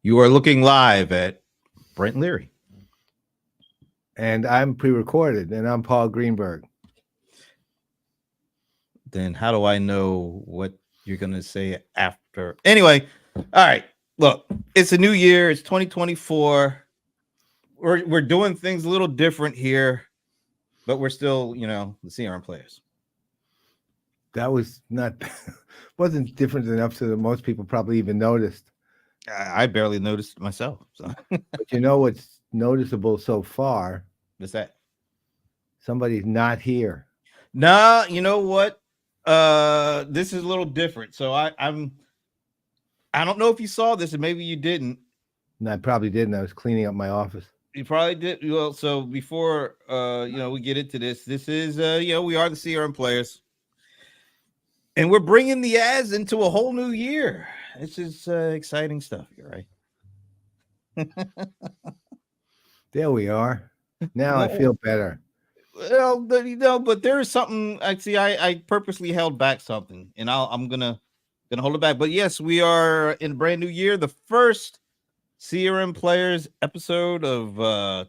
You are looking live at Brent Leary. And I'm pre-recorded, and I'm Paul Greenberg. Then how do I know what you're going to say after? Anyway, all right. Look, it's a new year. It's 2024. We're doing things a little different here, but we're still, the CRM Playaz. That was not wasn't different enough so that most people probably even noticed. I barely noticed it myself. So But you know what's noticeable so far? what's that? Somebody's not here. Nah, you know what? This is a little different. So I don't know if you saw this, and maybe you didn't. And I probably didn't. I was cleaning up my office. You probably did. Well, so before we get into this is we are the CRM Playaz, and we're bringing the ads into a whole new year. This is exciting stuff here, right? There we are. Now I feel better. Well, but there is something. Actually, I purposely held back something, and I'm gonna hold it back. But yes, we are in a brand new year, the first CRM Playaz episode of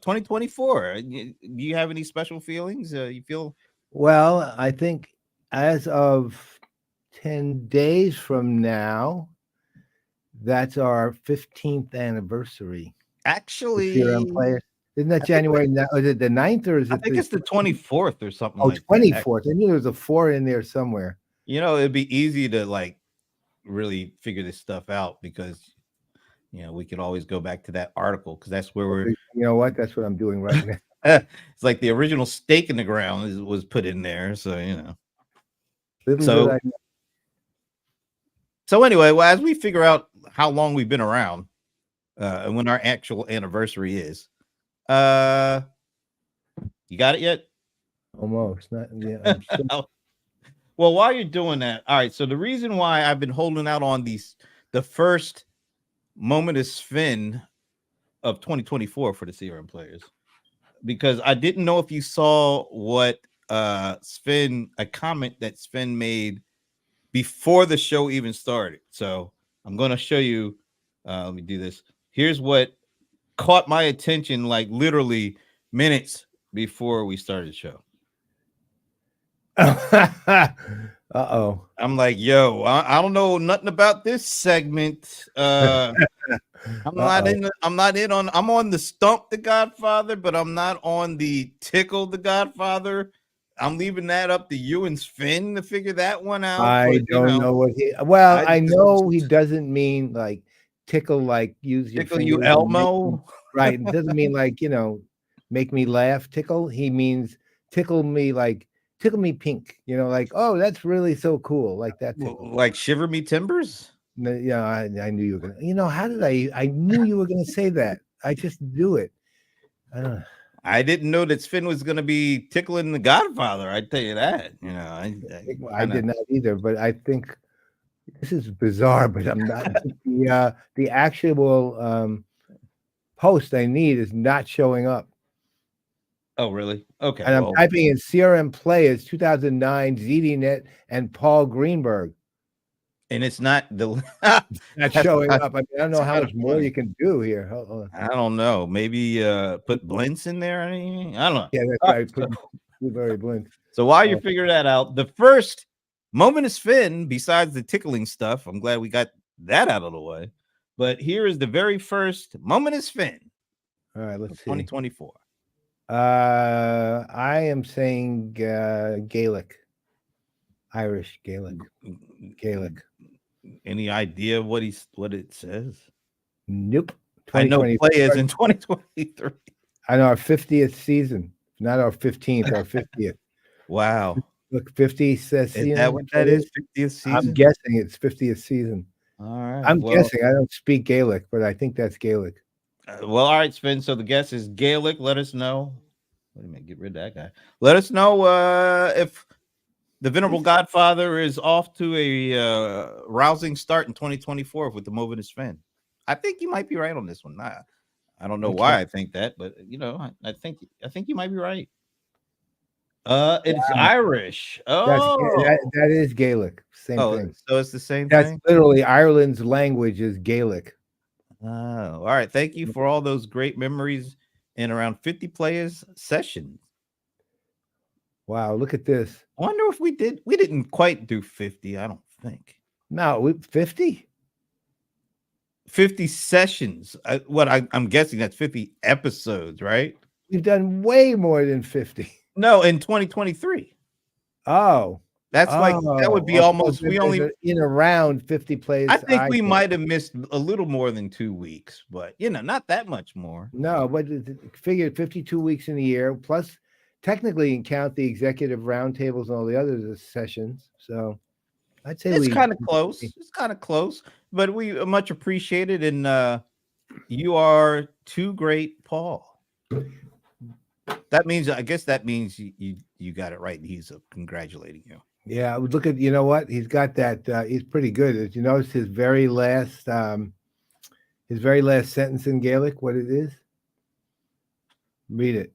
2024. Do you have any special feelings? You feel? Well, I think as of 10 days from now, that's our 15th anniversary. Actually, CRM Playaz. Isn't that January? Is it the 9th or is it? I think it's the 24th or something. Oh, like 24th. I knew there was a 4 in there somewhere. It'd be easy to really figure this stuff out because we could always go back to that article because that's where we're. You know what? That's what I'm doing right now. It's like the original stake in the ground was put in there, so So anyway, well, as we figure out how long we've been around, and when our actual anniversary is, you got it yet? Almost. Not. Yeah. Well, while you're doing that, all right. So the reason why I've been holding out on the first moment is Finn of 2024 for the CRM Playaz, because I didn't know if you saw what a comment that Sven made before the show even started. So I'm going to show you. Let me do this. Here's what caught my attention, like literally minutes before we started the show. Uh-oh. I'm like, yo, I don't know nothing about this segment. I'm not I'm on the Stump the Godfather, but I'm not on the Tickle the Godfather. I'm leaving that up to you and Sven to figure that one out. I don't know what I know he doesn't mean like tickle, like use your tickle you Elmo. Right. It doesn't mean like, make me laugh, tickle. He means tickle me pink, like, oh, that's really so cool. Like that. Like shiver me timbers. Yeah, I knew you were gonna. How did I knew you were gonna say that. I just do it. I didn't know that Sven was gonna be tickling the Godfather. I tell you that. I did not either. But I think this is bizarre. But I'm not the actual post I need is not showing up. Oh, really? Okay. And I'm typing in CRM Playaz 2009 ZDNet and Paul Greenberg. And it's not not showing up. I mean, I don't know how much more you can do here. Hold on. I don't know. Maybe put blinks in there. I don't know. Yeah, that's right. Put blueberry blink. So while you figure that out, the first moment is Finn, besides the tickling stuff. I'm glad we got that out of the way. But here is the very first moment is Finn. All right, let's see. 2024. I am saying Gaelic. Irish Gaelic. Any idea what it says? Nope. I know Playaz in 2023. I know our 50th season, not our 15th, our 50th. Wow. Look, 50 says. Is that what that is? 50th season? I'm guessing it's 50th season. All right. I'm guessing. I don't speak Gaelic, but I think that's Gaelic. Well, all right, Sven. So the guess is Gaelic. Let us know. Wait a minute, get rid of that guy. Let us know if the Venerable Godfather is off to a rousing start in 2024 with the Moving is Sven. I think you might be right on this one. I don't know why I think that, but I think you might be right. It's Irish. Oh, that is Gaelic. Same thing. So it's the same That's thing. Literally Ireland's language is Gaelic. Oh, all right. Thank you for all those great memories in around 50 players sessions. Wow, look at this. I wonder if we didn't quite do 50, I don't think. No, 50? 50 sessions. I'm guessing that's 50 episodes, right? We've done way more than 50. No, in 2023. Oh. That's like that would be Okay. almost we only In around 50 I plays. think we might have missed a little more than 2 weeks, but not that much more. No, but figure 52 weeks in a year, plus technically you can count the executive roundtables and all the other sessions. So I'd say It's kind of close. It's kind of close, but we much appreciate it. And you are too great, Paul. That means, I guess that means you got it right. And he's congratulating you. Yeah, look at, you know what? He's got that. He's pretty good. Did you notice his very last sentence in Gaelic? What it is? Read it.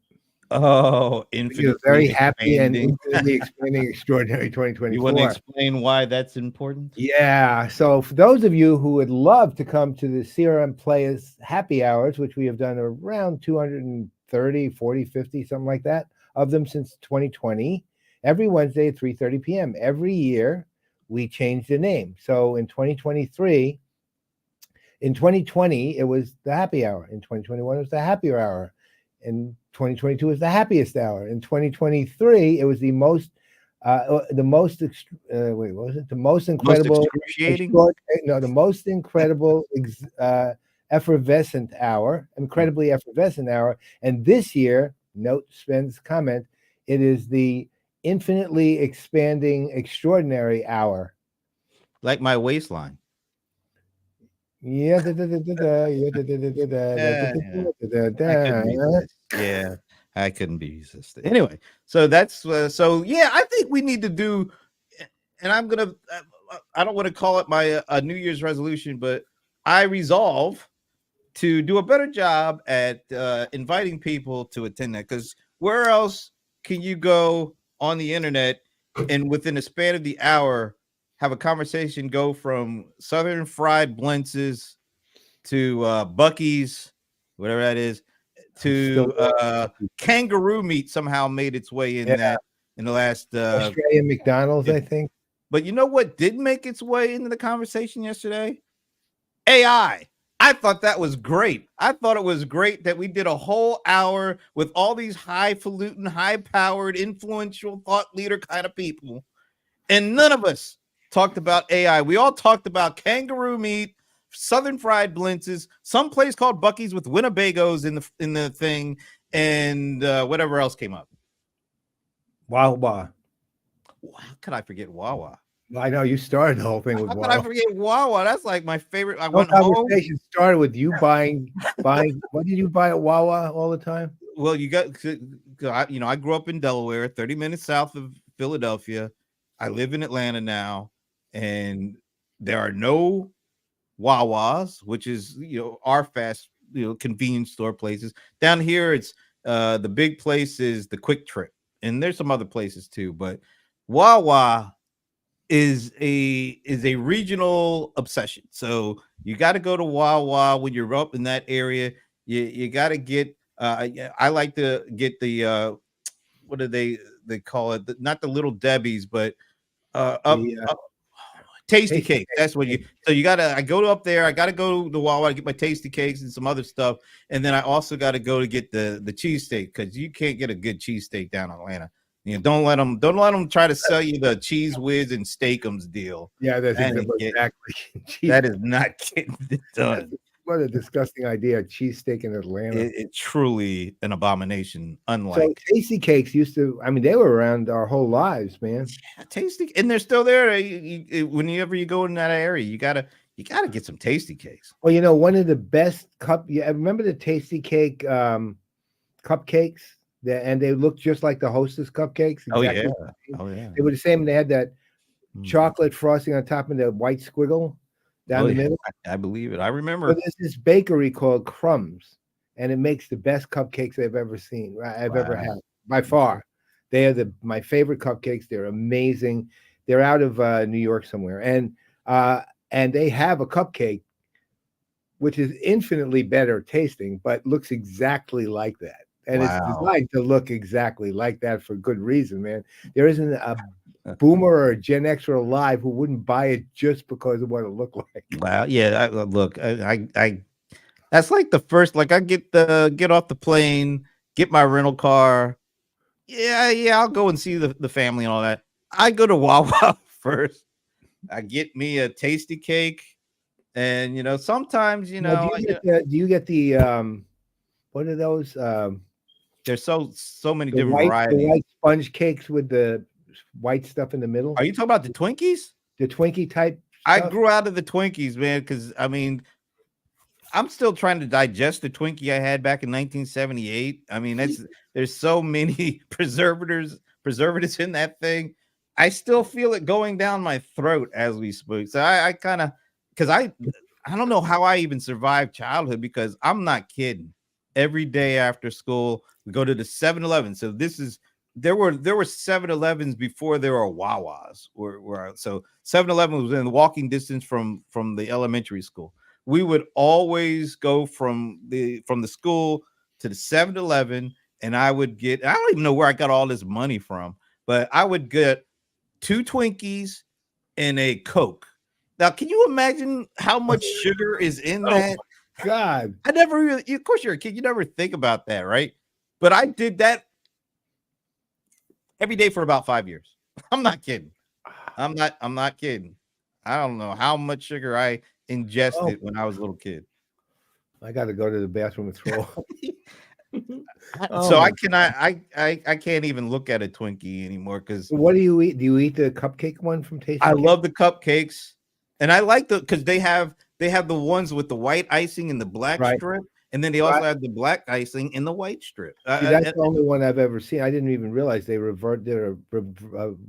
Oh, infinitely very happy expanding. and infinitely expanding extraordinary 2024. You want to explain why that's important? Yeah. So for those of you who would love to come to the CRM Playaz happy hours, which we have done around 230, 40, 50, something like that, of them since 2020, every Wednesday at 3:30 p.m. Every year, we change the name. So in 2023, in 2020, it was the happy hour. In 2021, it was the happier hour. In 2022 is the happiest hour. In 2023, it was the most incredible, excruciating? the most incredible, effervescent hour, incredibly effervescent hour. And this year, note Sven's comment, it is the infinitely expanding, extraordinary hour. Like my waistline. Yeah. Yeah, I couldn't be resisted. Anyway, so that's so yeah. I think we need to do, and I'm gonna. I don't want to call it my New Year's resolution, but I resolve to do a better job at inviting people to attend that. Because where else can you go on the internet and within a span of the hour have a conversation go from Southern Fried Blintzes to Bucky's, whatever that is, to kangaroo meat somehow made its way in that in the last Australian McDonald's, I think. But you know what did make its way into the conversation yesterday? AI. I thought that was great. I thought it was great that we did a whole hour with all these highfalutin, high-powered, influential thought leader kind of people, and none of us talked about AI. We all talked about kangaroo meat, Southern Fried Blintzes, some place called Bucky's with Winnebagos in the thing, and whatever else came up. Wawa. How could I forget Wawa? I know you started the whole thing with Wawa. How could I forget Wawa? That's like my favorite. I went conversation started with you buying. What did you buy at Wawa all the time? Well, I grew up in Delaware, 30 minutes south of Philadelphia. I live in Atlanta now, and there are no Wawas, which is our fast convenience store places. Down here, it's the big place is the Quick Trip, and there's some other places too, but Wawa is a regional obsession. So you got to go to Wawa when you're up in that area. You got to get I like to get the what do they call it? Not the Little Debbie's, but Tasty Cakes. That's what I go up there. I got to go to Wawa to get my Tasty Cakes and some other stuff. And then I also got to go to get the cheesesteak, because you can't get a good cheesesteak down in Atlanta. Don't let them try to sell you the Cheese Whiz and Steakums deal. Yeah, that's exactly. That is not getting it done. What a disgusting idea! Cheesesteak in Atlanta. It's truly an abomination. Unlike Tasty Cakes used to. I mean, they were around our whole lives, man. Yeah, Tasty, and they're still there. Whenever you go in that area, you gotta get some Tasty Cakes. Well, one of the best I remember the Tasty Cake cupcakes. And they looked just like the Hostess cupcakes. Exactly. Oh yeah. They were the same. They had that chocolate frosting on top and the white squiggle down the middle. I believe it. I remember. But there's this bakery called Crumbs, and it makes the best cupcakes I've ever seen. I've ever had by far. They are my favorite cupcakes. They're amazing. They're out of New York somewhere, and they have a cupcake which is infinitely better tasting, but looks exactly like that. And it's Wow. designed to look exactly like that for good reason, man. There isn't a boomer or a Gen Xer alive who wouldn't buy it just because of what it looked like. Wow. Yeah. Look, that's like the first, like I get off the plane, get my rental car. Yeah, I'll go and see the family and all that. I go to Wawa first. I get me a tasty cake, and sometimes Now, do you get the what are those? there's so many The different the varieties. white sponge cakes with the white stuff in the middle, Are you talking about the Twinkies? the Twinkie type I stuff. grew out of the Twinkies, man, because I mean, I'm still trying to digest the Twinkie I had back in 1978. I mean, there's so many preservatives in that thing. I still feel it going down my throat as we speak. So I kind of, because I don't know how I even survived childhood, because I'm not kidding. Every day after school, we go to the 7-Eleven. So there were 7-Elevens before there were Wawas. So 7-Eleven was in walking distance from the elementary school. We would always go from the school to the 7-Eleven, and I don't even know where I got all this money from, but I would get 2 Twinkies and a Coke. Now, can you imagine how much sugar is in Oh that? God. I never really, of course you're a kid, you never think about that, right? But I did that every day for about 5 years. I'm not kidding. I'm not kidding. I don't know how much sugar I ingested when I was a little kid. I got to go to the bathroom and throw up. So I cannot. I can't even look at a Twinkie anymore because What do you eat? Do you eat the cupcake one from Tasty I Cake? love the cupcakes, and I like because they have the ones with the white icing and the black strip, and then they also have the black icing and the white strip. See, that's the only one I've ever seen. I didn't even realize they they're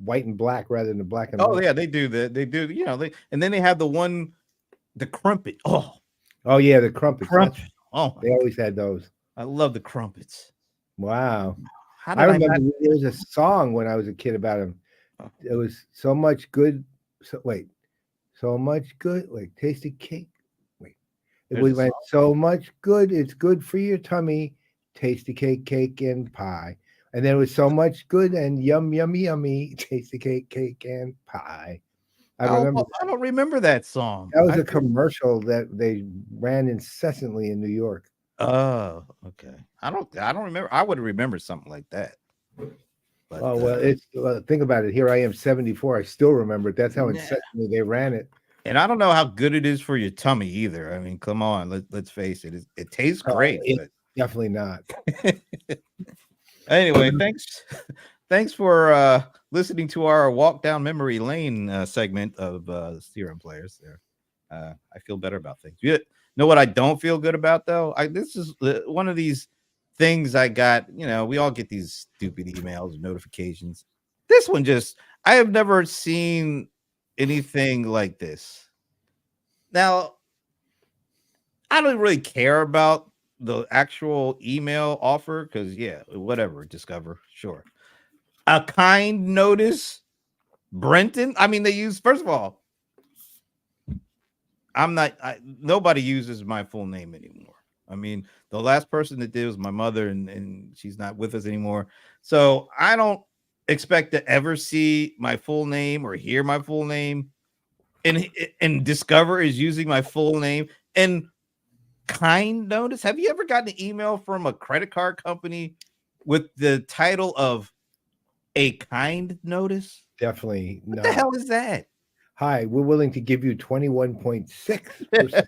white and black rather than the black and white. Oh yeah, they do that. They do. And then they have the crumpet. Oh yeah, the crumpets. Oh, they always had those. I love the crumpets. Wow. I remember there was a song when I was a kid about them. It was so much good. So much good. Wait, tasty cake. Wait, we went so much good. It's good for your tummy. Tasty cake and pie. And there was so much good and yummy. Tasty cake and pie. I remember. I don't remember that song. That was a commercial that they ran incessantly in New York. Oh, okay. I don't remember. I would remember something like that. But, think about it. Here I am, 74. I still remember it. That's how incessantly they ran it. And I don't know how good it is for your tummy either. I mean, come on, let's face it. It tastes great. But definitely not. Anyway, thanks for listening to our walk down memory lane segment of CRM Playaz. There, I feel better about things. You know what I don't feel good about though? This is one of these things I got. We all get these stupid emails and notifications. This one I have never seen anything like this. Now, I don't really care about the actual email offer because whatever, Discover, sure. A kind notice, Brenton. I mean, they use, first of all, nobody uses my full name anymore. I mean, the last person that did was my mother, and she's not with us anymore. So I don't expect to ever see my full name or hear my full name. And Discover is using my full name. And kind notice. Have you ever gotten an email from a credit card company with the title of a kind notice? Definitely not. What the hell is that? Hi, we're willing to give you 21.6%.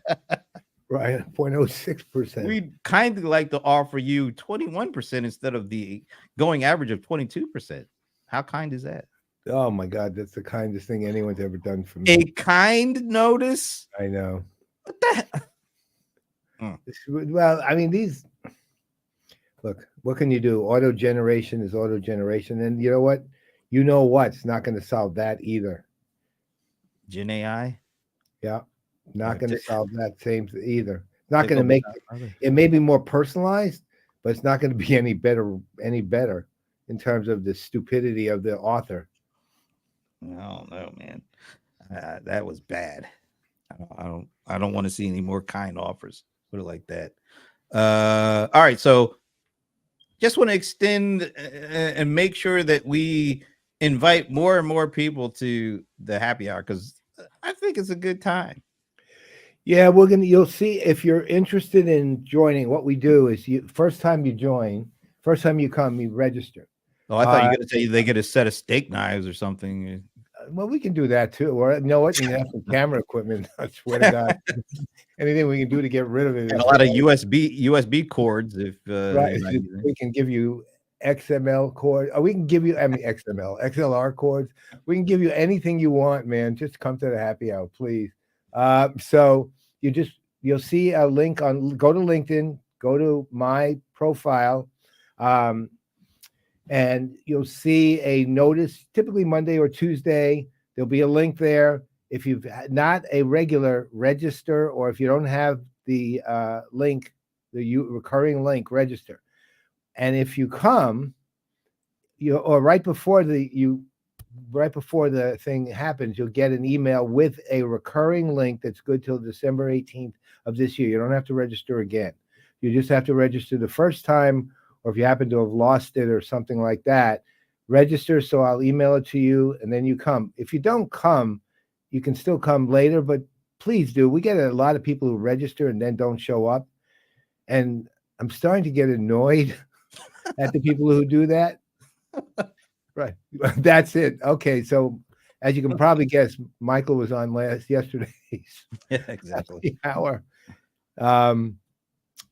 Right, 0.06%. We'd kindly like to offer you 21% instead of the going average of 22%. How kind is that? Oh my God, that's the kindest thing anyone's ever done for me. A kind notice? I know. What the hell? Well, I mean, look, what can you do? Auto generation is auto generation. And you know what? It's not going to solve that either. Gen AI? Yeah. Not going to solve that same either. Not going to make it may be more personalized, but it's not going to be any better in terms of the stupidity of the author. I don't know, man. That was bad. I don't want to see any more kind offers. Put it like that. All right, so just want to extend and make sure that we invite more and more people to the happy hour because I think it's a good time. Yeah, you'll see if you're interested in joining. What we do is first time you join, first time you come, you register. Oh, I thought you were going to say they get a set of steak knives or something. Well, we can do that too. Or you know what? You have some camera equipment. I swear to God, anything we can do to get rid of it. And a lot of USB cords. If Right, we can give you XML cord. Or we can give you, I mean, XLR cords. We can give you anything you want, man. Just come to the happy hour, please. So you'll see a link go to LinkedIn, go to my profile, and you'll see a notice. Typically Monday or Tuesday, there'll be a link there. If you've not a regular, register, or if you don't have the link, the recurring link, register. And if you come, or right before the thing happens, you'll get an email with a recurring link that's good till December 18th of this year. You don't have to register again. You just have to register the first time, or if you happen to have lost it or something like that, register. So I'll email it to you, and then you come. If you don't come, you can still come later, but please do. We get a lot of people who register and then don't show up. And I'm starting to get annoyed at the people who do that. Right. That's it. Okay. So as you can probably guess, Michael was on yesterday's yeah, exactly hour.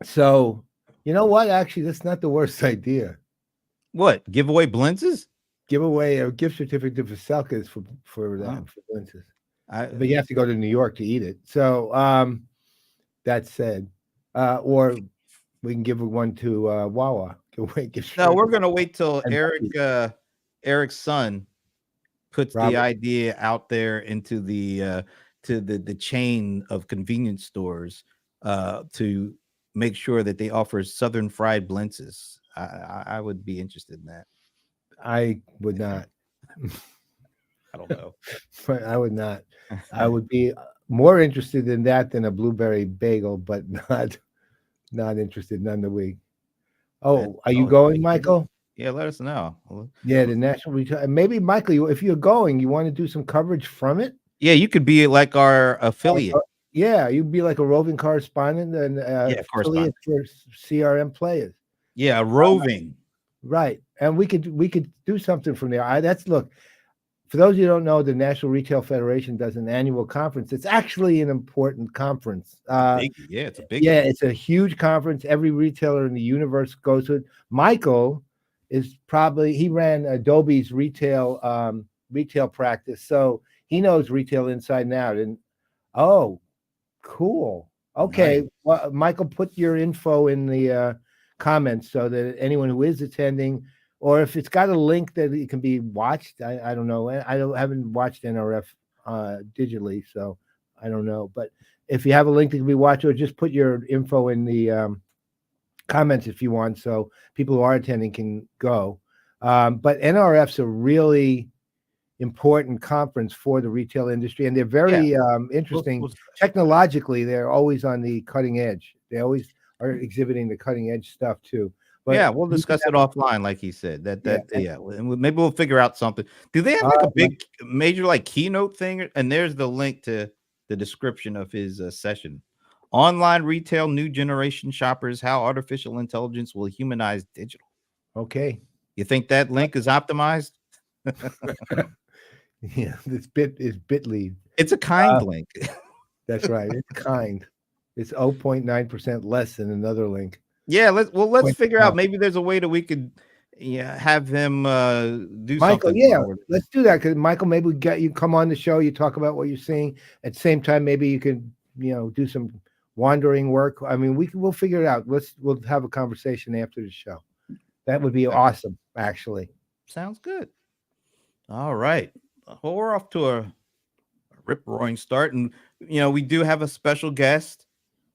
So you know what? Actually, that's not the worst idea. What? Give away blintzes? Give away a gift certificate for Selkers for blintzes. But you have to go to New York to eat it. So that said, or we can give one to Wawa. No, we're gonna wait till Eric's son puts the idea out there into the chain of convenience stores to make sure that they offer Southern fried blintzes. I would be interested in that. I would not. I don't know. But I would not. I would be more interested in that than a blueberry bagel, but not interested none of the week. Oh, are you going, Michael? Yeah, let us know. Yeah, the national retail. Maybe, Michael, if you're going, you want to do some coverage from it? Yeah, you could be like our affiliate. Yeah, you'd be like a roving correspondent and affiliate for CRM Playaz. Yeah, roving. Right, and we could do something from there. Look. For those of you who don't know, the National Retail Federation does an annual conference. It's actually an important conference. It's a big. Yeah, it's a huge conference. Every retailer in the universe goes to it. Michael he ran Adobe's retail practice, so he knows retail inside and out. And cool. Okay, nice. Well, Michael, put your info in the comments so that anyone who is attending. Or if it's got a link that it can be watched, I don't know. I haven't watched NRF digitally, so I don't know. But if you have a link that can be watched, or just put your info in the comments if you want, so people who are attending can go. But NRF's a really important conference for the retail industry, and they're very interesting. Technologically, they're always on the cutting edge. They always are exhibiting the cutting edge stuff too. But yeah, we'll discuss it offline, like he said. Maybe we'll figure out something. Do they have like a big major like keynote thing? And there's the link to the description of his session. Online retail, new generation shoppers, how artificial intelligence will humanize digital. Okay. You think that link is optimized? Yeah, this bit is Bitly. It's a kind link. That's right. It's kind. It's 0.9% less than another link. Yeah, let's figure out. Maybe there's a way that we could have him do Michael, something. Yeah, let's do that. Because Michael, maybe we get you come on the show, you talk about what you're seeing. At the same time, maybe you could, do some wandering work. I mean, we'll figure it out. We'll have a conversation after the show. That would be awesome, actually. Sounds good. All right. Well, we're off to a rip-roaring start, and we do have a special guest.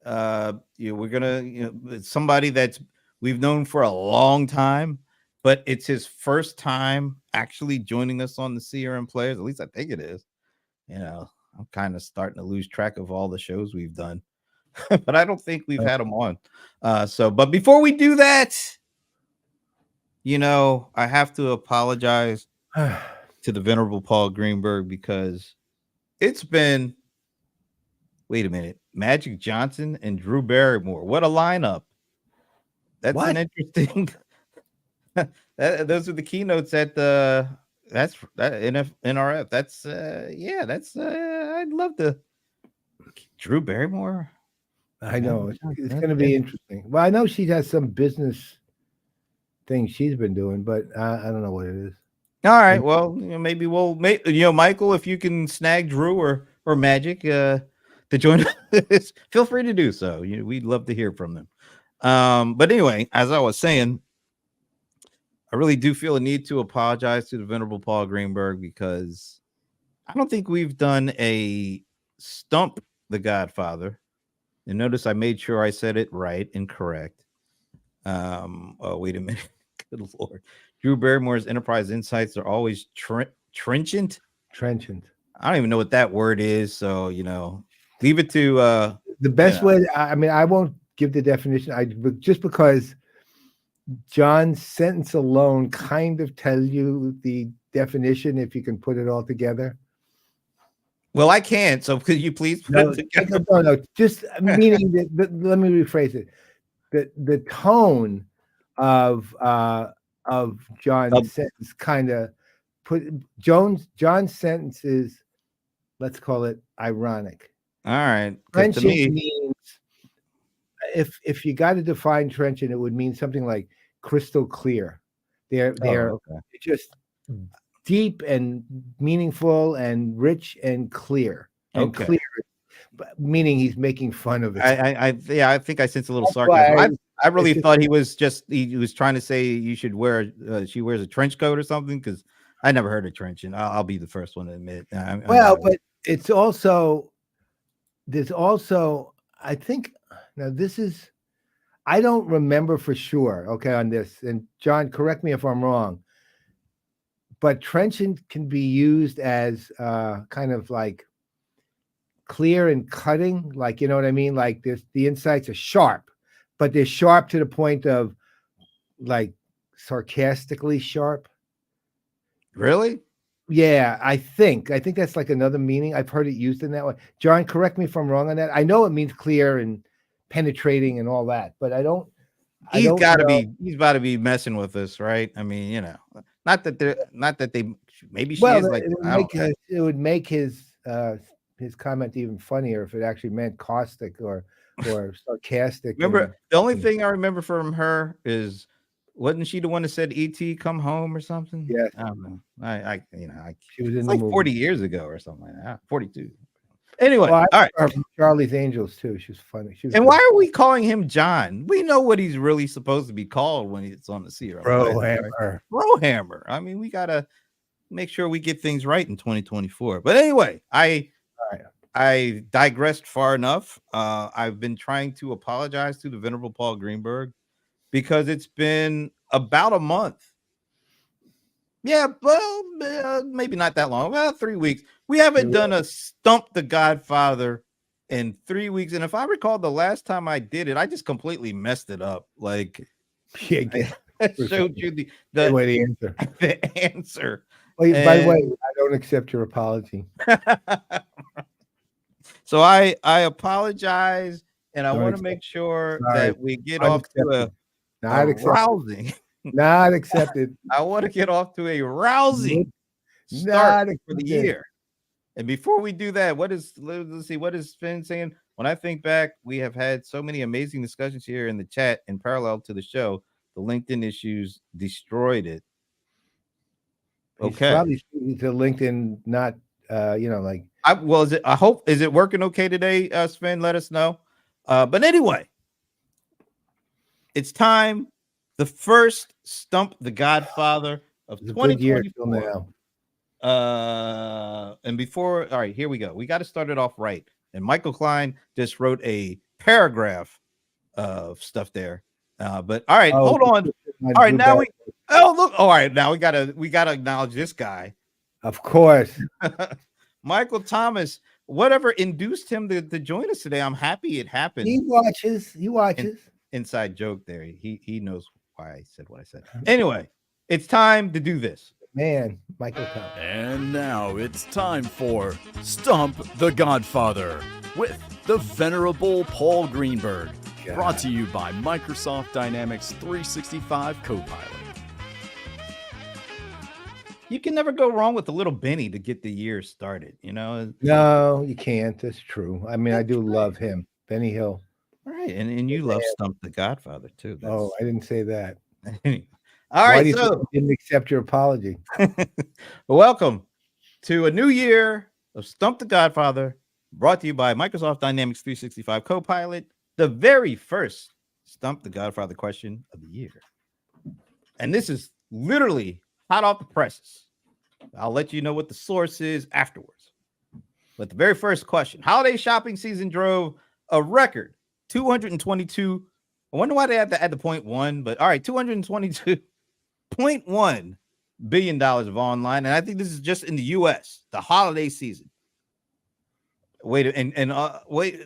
We're gonna, it's somebody that's we've known for a long time, but it's his first time actually joining us on the CRM Playaz. At least I think it is. I'm kind of starting to lose track of all the shows we've done, but I don't think we've had him on. But before we do that, I have to apologize to the venerable Paul Greenberg because it's been, wait a minute, Magic Johnson and Drew Barrymore. What a lineup. That's an interesting. Those are the keynotes at the NRF. That's I'd love to. Drew Barrymore. I know it's going to be interesting. Well, I know she has some business thing she's been doing, but I don't know what it is. All right. Well, maybe we'll Michael, if you can snag Drew or Magic to join us, feel free to do so. We'd love to hear from them. But anyway, as I was saying, I really do feel a need to apologize to the venerable Paul Greenberg because I don't think we've done a Stump the Godfather. And notice I made sure I said it right and correct. Oh, wait a minute. Good Lord. Drew Barrymore's enterprise insights are always trenchant. Trenchant. I don't even know what that word is. So, leave it to the best way. I mean, I won't give the definition. But just because John's sentence alone kind of tells you the definition if you can put it all together. Well, I can't. So could you please put it together? No. Just meaning that. Let me rephrase it. The tone of John's sentence kind of put John's sentence is, let's call it ironic. All right. Trenchant means if you got to define trenchant, it would mean something like crystal clear. They're just deep and meaningful and rich and clear. And clear, meaning he's making fun of it. I think I sense a little sarcasm. I really thought he was trying to say you should wear she wears a trench coat or something, because I never heard of trenchant. I'll be the first one to admit. But it's also there's also, I think, now this is, I don't remember for sure, okay, on this, and John, correct me if I'm wrong, but trenchant can be used as kind of like clear and cutting, like, you know what I mean? Like the insights are sharp, but they're sharp to the point of like sarcastically sharp. Really? Yeah, I think that's like another meaning. I've heard it used in that way. John, correct me if I'm wrong on that. I know it means clear and penetrating and all that, but I don't. He's got to be messing with us, right? I mean, not that they maybe she is like. It would make his comment even funnier if it actually meant caustic or sarcastic. Remember, the only thing I remember from her is, wasn't she the one that said "E.T. come home" or something? Yeah, I don't know. She was in like the movie 40 years ago or something like that. 42. Anyway, all right. Charlie's Angels too. She was funny. Why are we calling him John? We know what he's really supposed to be called when it's on the CRM. Brohammer. I mean, we gotta make sure we get things right in 2024. But anyway, I digressed far enough. I've been trying to apologize to the venerable Paul Greenberg because it's been about a month. Yeah, well, maybe not that long. Well, 3 weeks. We haven't done a Stump the Godfather in 3 weeks. And if I recall, the last time I did it, I just completely messed it up. Like, I showed you the answer. The answer. Well, by the way, I don't accept your apology. So I apologize, and I want to make sure that we get off to a rousing. Not accepted. I want to get off to a rousing start for the year. And before we do that, let's see, what is Finn saying? When I think back, we have had so many amazing discussions here in the chat in parallel to the show. The LinkedIn issues destroyed it. Okay. He's probably speaking to LinkedIn, not like. Is it working okay today, Sven? Let us know. But anyway, it's time. The first Stump the Godfather of 2024. And before, all right, here we go. We got to start it off right. And Michael Klein just wrote a paragraph of stuff there. But all right, hold on. All right, now look. All right, now we gotta acknowledge this guy. Of course. Michael Thomas, whatever induced him to join us today. I'm happy it happened. He watches. He watches. Inside joke there. He knows why I said what I said. Anyway, it's time to do this. Man, Michael Thomas. And now it's time for Stump the Godfather with the venerable Paul Greenberg. God. Brought to you by Microsoft Dynamics 365 Copilot. You can never go wrong with a little Benny to get the year started, you know? No, you can't. That's true. I mean, I do love him. Benny Hill. All right. And you love Stump the Godfather, too. Oh, I didn't say that. All Why right. do you So think I didn't accept your apology? welcome to a new year of Stump the Godfather, brought to you by Microsoft Dynamics 365 Copilot, the very first Stump the Godfather question of the year. And this is literally hot off the presses. I'll let you know what the source is afterwards. But the very first question, holiday shopping season drove a record 222. I wonder why they had to add the 0.1, but all right, $222.1 billion of online. And I think this is just in the US, the holiday season. Wait,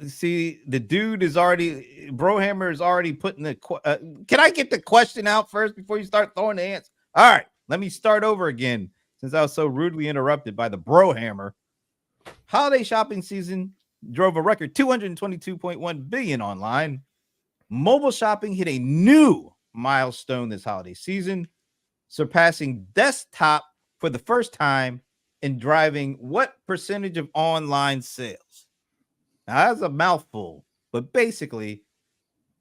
see, the dude is already, Brohammer is already putting the, can I get the question out first before you start throwing the answer? All right, let me start over again since I was so rudely interrupted by the Brohammer. Holiday shopping season drove a record 222.1 billion online. Mobile shopping hit a new milestone this holiday season, surpassing desktop for the first time and driving what percentage of online sales? Now, that's a mouthful, but basically,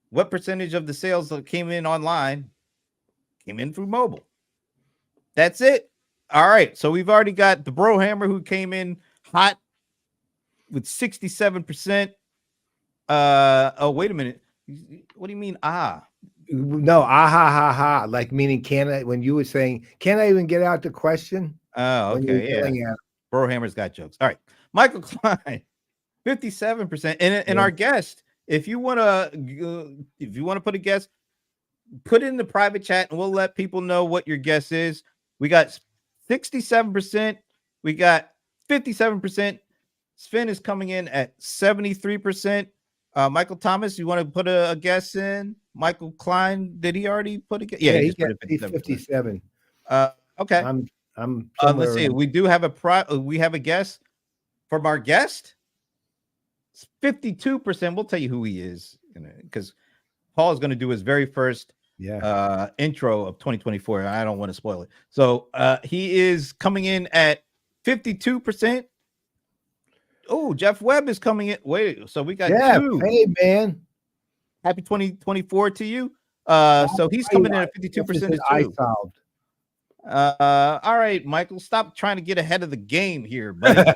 what percentage of the sales that came in online came in through mobile? That's it. All right. So we've already got the Brohammer who came in hot with 67%. Oh, wait a minute. What do you mean? No, ha ha. Like meaning, can I? When you were saying, can I even get out the question? Oh, okay. Yeah. Brohammer's got jokes. All right. Michael Klein, 57%. And our guest, if you want to put a guess, put it in the private chat and we'll let people know what your guess is. We got 67%. We got 57%. Sven is coming in at 73%. Michael Thomas, you want to put a guess in? Michael Klein, did he already put a guess? Yeah, he got 57. Okay. I'm let's see. We do have we have a guess from our guest. It's 52%. We'll tell you who he is because Paul is going to do his very first intro of 2024. And I don't want to spoil it. So he is coming in at 52%. Oh, Jeff Webb is coming in. Wait, so we got two. Hey, man. Happy 2024 to you. So he's coming in at 52% I solved. All right, Michael, stop trying to get ahead of the game here, buddy.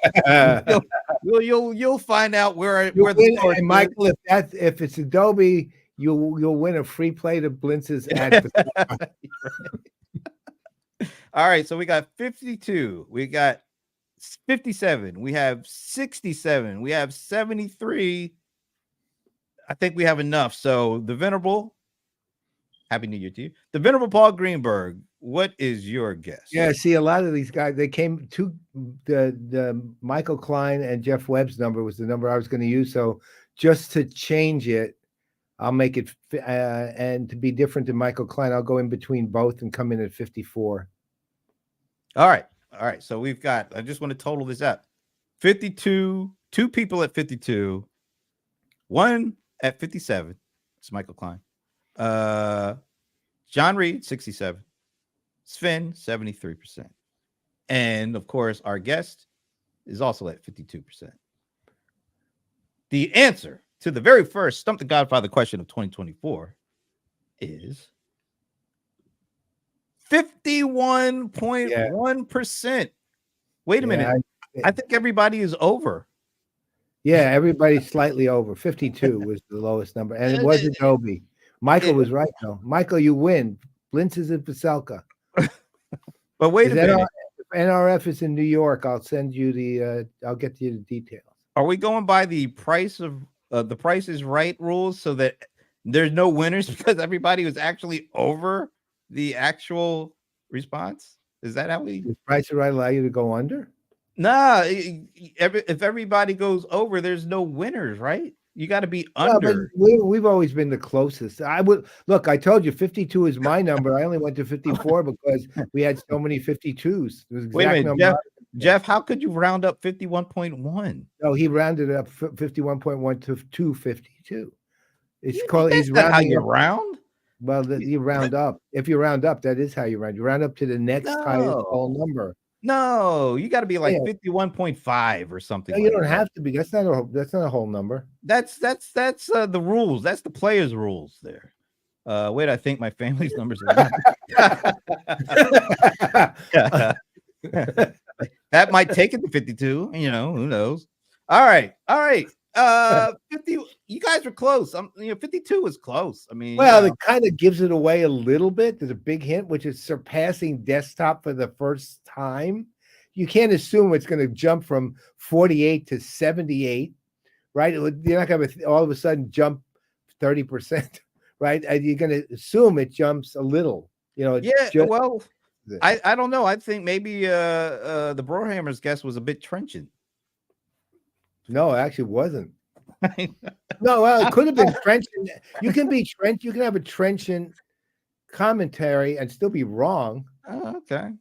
you'll find out where the and Michael, if it's Adobe, you'll win a free play to Blintz's ad. All right, so we got 52, we got 57, we have 67, we have 73. I think we have enough. So the venerable, Happy New Year to you. The venerable Paul Greenberg, what is your guess? Yeah, see, a lot of these guys, they came to the Michael Klein and Jeff Webb's number was the number I was going to use. So just to change it, I'll make it and to be different than Michael Klein, I'll go in between both and come in at 54. All right. So we've got, I just want to total this up. 52, two people at 52, one at 57. It's Michael Klein. John Reed, 67. Sven, 73%. And of course, our guest is also at 52%. The answer to the very first Stump the Godfather question of 2024 is 51.1%. Wait a minute. I think everybody is over. Yeah, everybody's slightly over. 52 was the lowest number. And it was Adobe. Michael was right, though. Michael, you win. Blintz is in Paselka. But wait a minute. NRF is in New York. I'll send you I'll get you the details. Are we going by the price of the Price is Right rules so that there's no winners because everybody was actually over the actual response? Is that how we? Does Price is Right allow you to go under? Nah, if everybody goes over, there's no winners, right? You got to be Well, but under. we've always been the closest. I would look. I told you 52 is my number. I only went to 54 because we had so many 52s. It was Wait a exact minute, number. Jeff, how could you round up 51.1? No, he rounded it up 51.1 to 252. It's called. That's He's not how rounding you up. round. Well, you round up. If you round up, that is how you round. You round up to the next highest whole No, number. no, you got to be Yeah. like 51.5 or something. No, you like don't that. have to be. That's not a whole number. That's the rules. That's the players' rules there. Wait, I think my family's numbers are that might take it to 52. You know, who knows? All right. 50. You guys were close. 52 was close. I mean, Well, it kind of gives it away a little bit. There's a big hint, which is surpassing desktop for the first time. You can't assume it's going to jump from 48 to 78, right? You're not going to all of a sudden jump 30%, right? And you're going to assume it jumps a little. well, I don't know. I think maybe the Brohammer's guess was a bit trenchant. No, it actually wasn't. No, well, it could have been trenchant. You can be trench. You can have a trenchant commentary and still be wrong. Oh, okay.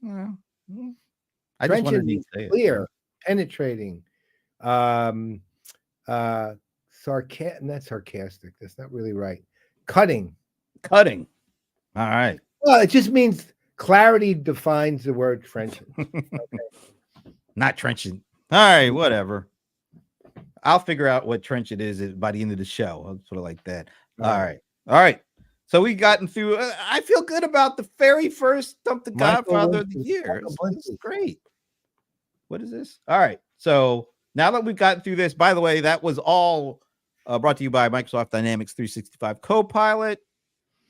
I just wanted to say clear, penetrating, not sarcastic. That's not really right. Cutting. All right. Well, it just means clarity defines the word trenchant. Okay. Not trenchant. All right, whatever. I'll figure out what trenchant is by the end of the show. I'll sort of like that. All right. So we gotten through. I feel good about the very first Stump the Godfather of the year. This is great. What is this? All right. So now that we've gotten through this, by the way, that was all brought to you by Microsoft Dynamics 365 Copilot.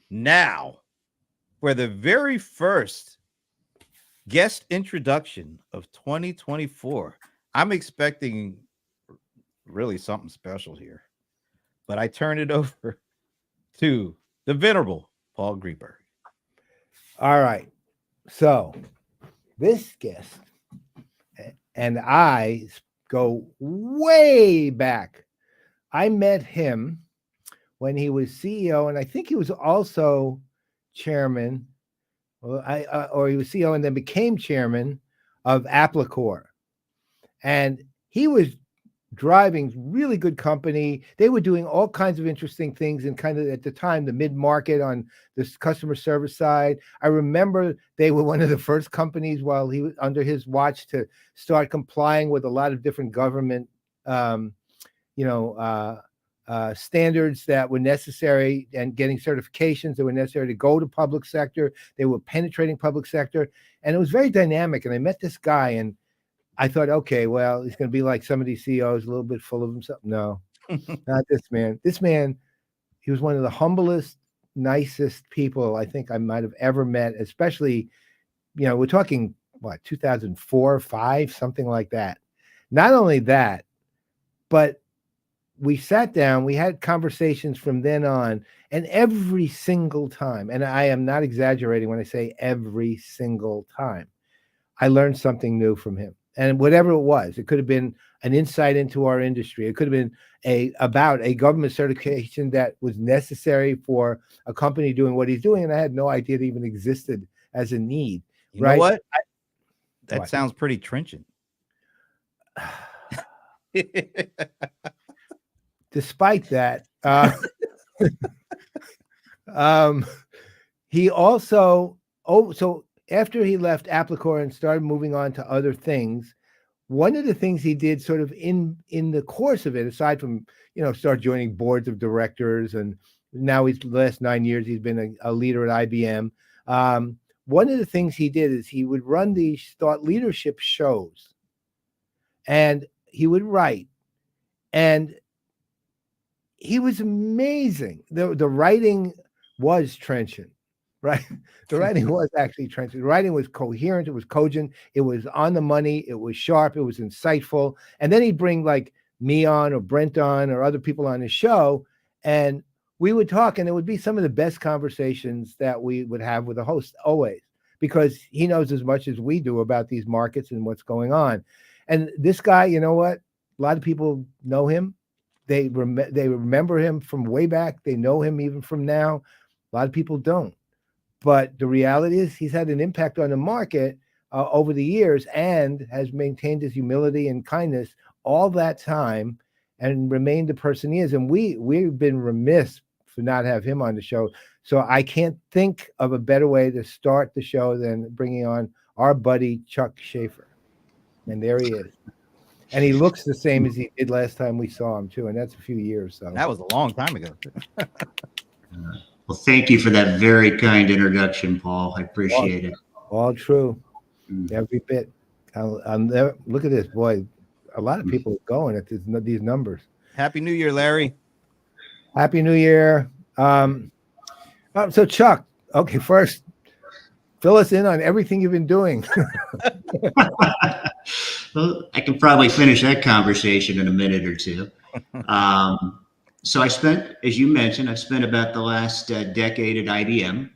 Now, for the very first guest introduction of 2024, I'm expecting really something special here, but I turn it over to the venerable Paul Greenberg. All right. So this guest and I go way back. I met him when he was CEO, and I think he was also chairman, or he was CEO and then became chairman of Applicor. And he was driving really good company. They were doing all kinds of interesting things in kind of at the time the mid-market on this customer service side. I remember they were one of the first companies while he was under his watch to start complying with a lot of different government standards that were necessary and getting certifications that were necessary to go to public sector. They were penetrating public sector, and it was very dynamic. And I met this guy, and I thought, okay, well, he's going to be like some of these CEOs, a little bit full of himself. No, not this man. This man, he was one of the humblest, nicest people I think I might have ever met, especially, we're talking, 2004, 5, something like that. Not only that, but we sat down, we had conversations from then on, and every single time, and I am not exaggerating when I say every single time, I learned something new from him. And whatever it was, it could have been an insight into our industry. It could have been about a government certification that was necessary for a company doing what he's doing. And I had no idea it even existed as a need. You know what? That sounds pretty trenchant. Despite that, he also, so after he left Applicor and started moving on to other things, one of the things he did sort of in the course of it, aside from, start joining boards of directors, and now the last 9 years, he's been a leader at IBM. One of the things he did is he would run these thought leadership shows, and he would write, and he was amazing. The writing was trenchant. Right. The writing was actually trenchant. The writing was coherent. It was cogent. It was on the money. It was sharp. It was insightful. And then he'd bring like me on or Brent on or other people on his show, and we would talk, and it would be some of the best conversations that we would have with a host always, because he knows as much as we do about these markets and what's going on. And this guy, you know what? A lot of people know him. They remember him from way back. They know him even from now. A lot of people don't. But the reality is he's had an impact on the market over the years and has maintained his humility and kindness all that time and remained the person he is. And we've been remiss for not have him on the show. So I can't think of a better way to start the show than bringing on our buddy Chuck Schaeffer. And there he is. And he looks the same as he did last time we saw him, too. And that's a few years. So That was a long time ago. Well, thank you for that very kind introduction, Paul. I appreciate it. All true. Every bit. I'll never, look at this, boy. A lot of people are going at these numbers. Happy New Year, Larry. Happy New Year. So, Chuck, okay, first, fill us in on everything you've been doing. Well, I can probably finish that conversation in a minute or two. So I spent, as you mentioned, I spent about the last decade at IBM.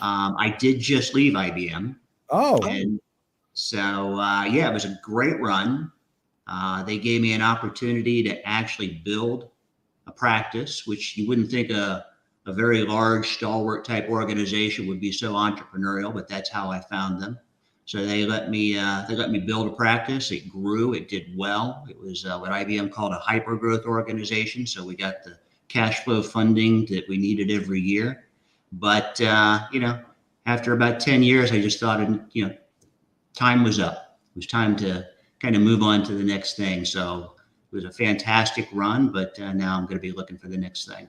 I did just leave IBM. Oh. And so, yeah, it was a great run. They gave me an opportunity to actually build a practice, which you wouldn't think a very large, stalwart type organization would be so entrepreneurial, but that's how I found them. So they let me build a practice. It grew. It did well. It was what IBM called a hyper growth organization. So we got the cash flow funding that we needed every year. But after about 10 years, I just thought, time was up. It was time to kind of move on to the next thing. So it was a fantastic run, but now I'm going to be looking for the next thing.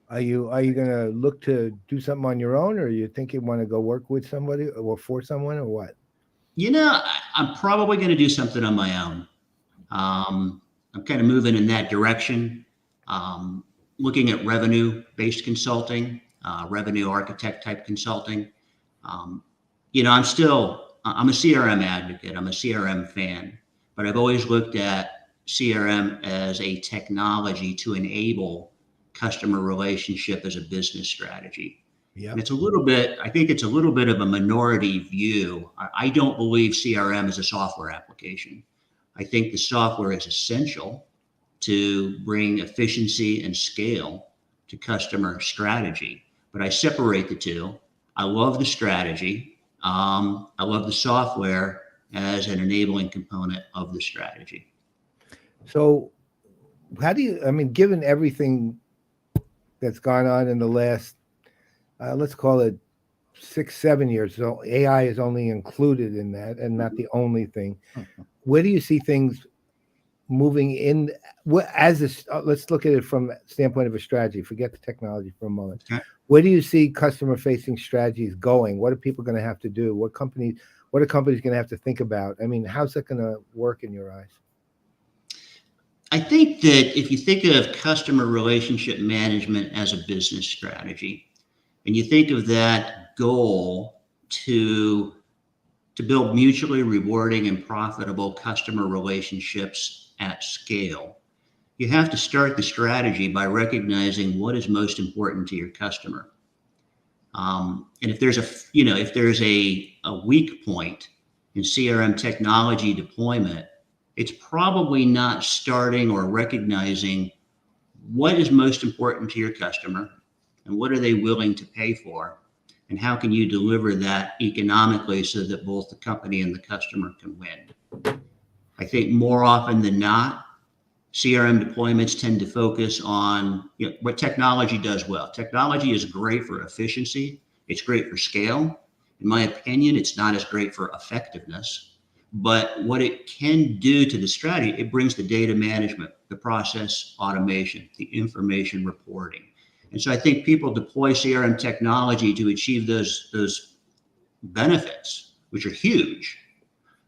Are you going to look to do something on your own, or you think you want to go work with somebody or for someone, or what? I'm probably going to do something on my own. I'm kind of moving in that direction, looking at revenue-based consulting, revenue architect type consulting. I'm a CRM advocate. I'm a CRM fan, but I've always looked at CRM as a technology to enable customer relationship as a business strategy. Yeah, it's I think it's a little bit of a minority view. I don't believe CRM is a software application. I think the software is essential to bring efficiency and scale to customer strategy, but I separate the two. I love the strategy. I love the software as an enabling component of the strategy. So how do you, given everything that's gone on in the last, let's call it 6-7 years, so AI is only included in that and not the only thing. Where do you see things moving in let's look at it from the standpoint of a strategy, forget the technology for a moment. Okay. Where do you see customer facing strategies going? What are people going to have to do? What are companies going to have to think about? How's that going to work in your eyes? I think that if you think of customer relationship management as a business strategy, and you think of that goal to build mutually rewarding and profitable customer relationships at scale, you have to start the strategy by recognizing what is most important to your customer. And if there's a weak point in CRM technology deployment, it's probably not starting or recognizing what is most important to your customer and what are they willing to pay for, and how can you deliver that economically so that both the company and the customer can win. I think more often than not, CRM deployments tend to focus on what technology does well. Technology is great for efficiency. It's great for scale. In my opinion, it's not as great for effectiveness. But what it can do to the strategy, it brings the data management, the process automation, the information reporting. And so I think people deploy CRM technology to achieve those benefits, which are huge.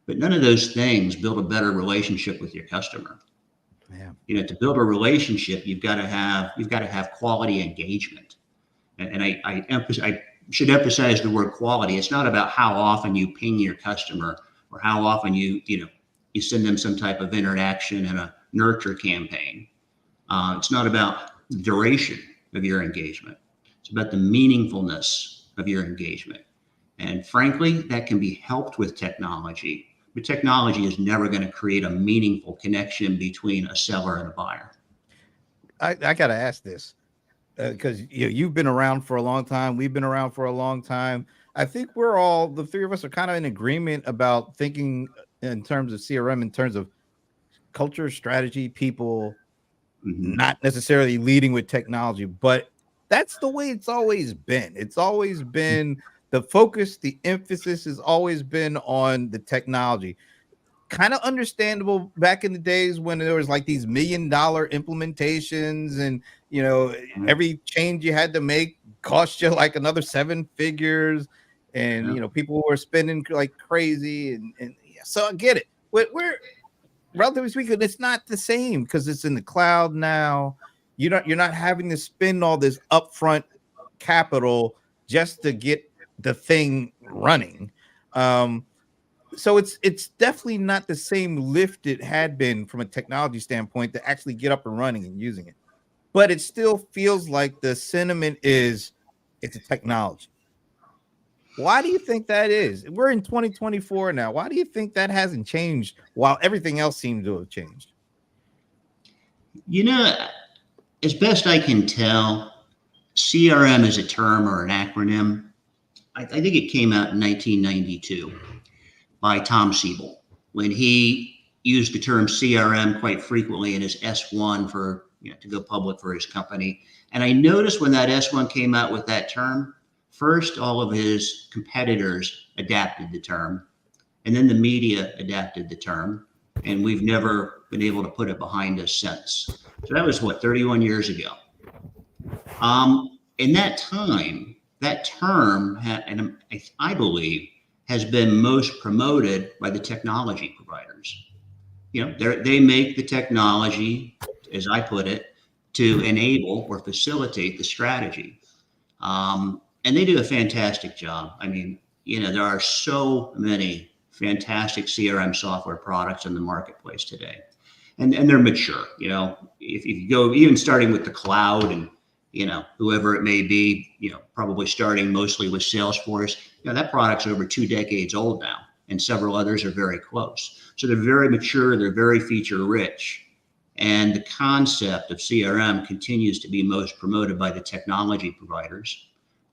But none of those things build a better relationship with your customer. Yeah. To build a relationship, you've got to have quality engagement. And I should emphasize the word quality. It's not about how often you ping your customer or how often you send them some type of interaction and a nurture campaign. It's not about the duration of your engagement. It's about the meaningfulness of your engagement. And frankly, that can be helped with technology, But technology is never going to create a meaningful connection between a seller and a buyer. I got to ask this because you've been around for a long time. We've been around for a long time. I think the three of us are kind of in agreement about thinking in terms of CRM, in terms of culture, strategy, people, not necessarily leading with technology, but that's the way it's always been. It's always been the focus, the emphasis has always been on the technology. Kind of understandable back in the days when there was like these $1 million implementations, and every change you had to make cost you like another 7 figures, and people were spending like crazy, and so I get it. We're relatively speaking, it's not the same because it's in the cloud now. You're not having to spend all this upfront capital just to get the thing running. So it's definitely not the same lift it had been from a technology standpoint to actually get up and running and using it. But it still feels like the sentiment is it's a technology. Why do you think that is? We're in 2024 now. Why do you think that hasn't changed while everything else seems to have changed? As best I can tell, CRM is a term or an acronym. I think it came out in 1992 by Tom Siebel when he used the term CRM quite frequently in his S1 to go public for his company. And I noticed when that S1 came out with that term, first, all of his competitors adapted the term, and then the media adapted the term, and we've never been able to put it behind us since. So that was 31 years ago. In that time, that term, and I believe, has been most promoted by the technology providers. They make the technology, as I put it, to enable or facilitate the strategy. And they do a fantastic job. I mean, there are so many fantastic CRM software products in the marketplace today. And they're mature. If you go even starting with the cloud and, whoever it may be, probably starting mostly with Salesforce, that product's over 2 decades old now, and several others are very close. So they're very mature, they're very feature rich. And the concept of CRM continues to be most promoted by the technology providers.